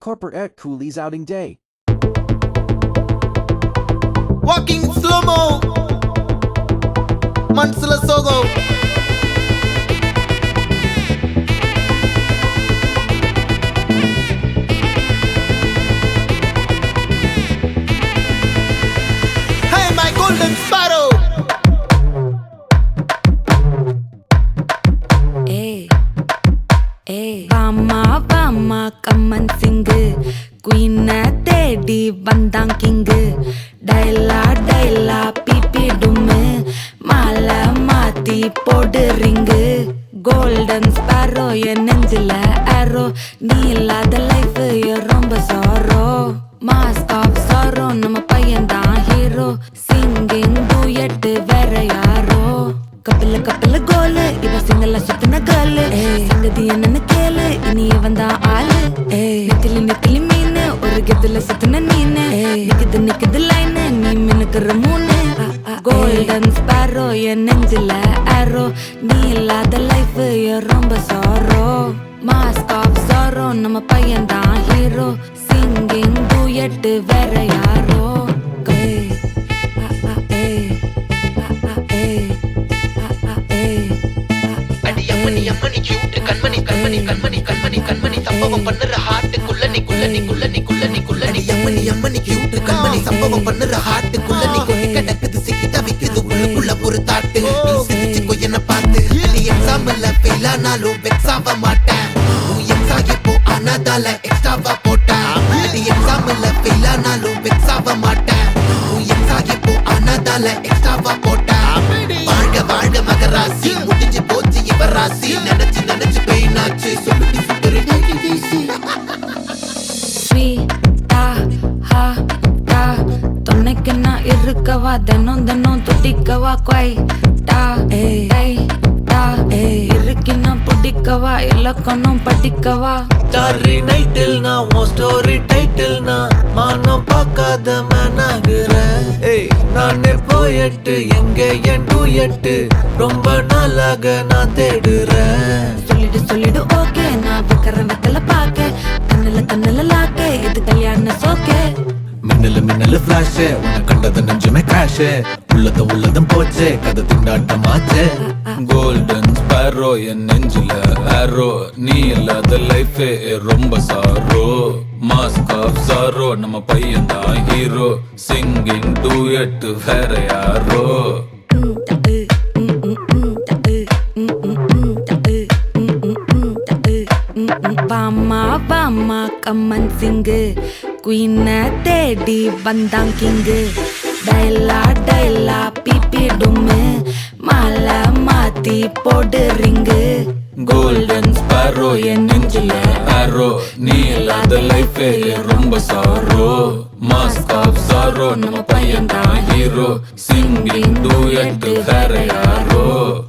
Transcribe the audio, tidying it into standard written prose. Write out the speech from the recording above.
Corporate at Cooley's outing day. Walking slow-mo Mansala Sogo Hey my golden sparrow Vama come and sing Queen Teddy Bandang King Daila pipi dumme Mala mati podu ring Golden sparrow yen nengila arrow Neela the life ya romba sorrow Mask of sorrow nama payan da hero Singing duet vera yaro Couple goal iva single suttana girl Sangadi enna kele ini vanda aal Nikli meene oru gedula suttana neene nikid line nee minukra moone Golden sparrow yen nenjila arrow neela the life ya romba sorrow Mask of sorrow nama payan da hero Singing duet vera yaro Yammani cute kanmani சம்பவம் பண்ணுற ஹார்ட்டுக்குள்ள நீ Yammani cute kanmani சம்பவம் பண்ணுற ஹார்ட்டுக்குள்ள நீ கிடக்குது சிக்கி தவிக்குது உள்ளுக்குள்ள ஒரு தாட்டு நீ சிரிச்சுக்கோ என்ன பார்த்து நீ எக்ஸாம்ல ஃபெயில் ஆனாலும் வெக்ஸ் ஆக மாட்டேன் உன் எக்ஸாம் இப்போ ஆனதால எக்ஸ்ட்ராவா போட்டேன் நீ எக்ஸாம்ல ஃபெயில் ஆனாலும் வெக்ஸ் ஆக மாட்டேன் உன் எக்ஸாம் இப்போ ஆனதால எக்ஸ்ட்ராவா போட்டேன் வாழ்க மகராசி முடிஞ்சு போச்சு இவர் ராசி நினைச்சு பெயினாச்சு சொல்லிட்டு சுத்தரு துணைக்கு நான் இருக்கவா தினம் துடிக்கவா குவைட்டா இருக்கினா பிடிக்கவா இலக்கணம் படிக்கவா ஸ்டாரி நைட்டில் நான் உன் ஸ்டோரி டைட்டில் நான் மானம் பார்க்காத மேனாகிறேன் நானே போயட்டு எங்க என் டூயட்டு ரொம்ப நாளாக நான் தேடுறேன் சொல்லிடு ஓகே நான் வைக்கிற வெத்தல பாக்க கண்ணுல லாக்கே இது கல்யாண சோக்கே மின்னலு ஃபிளாஷ் உன்னை கண்டது நெஞ்சுமே கிராஷ் உள்ளதும் போச்சு கதை திண்டாட்டமாச்சு கோல்டன் ஸ்பேரோ என் நெஞ்சில ஆரோ நீ இல்லாத லைஃப் ரொம்ப சாரோ மாஸ்க் ஆஃப் சாரோ நம்ம பையன் தான் ஹீரோ சிங்கிங் டூயட் வேற யாரோ Vama come and sing Queen Teddy Bandang King Daila pipi dumme Mala mati podu ring Golden sparrow yen nenjila arrow nee illada life romba sorrow Mask of sorrow nama paiyan da hero Singing duet vera yaro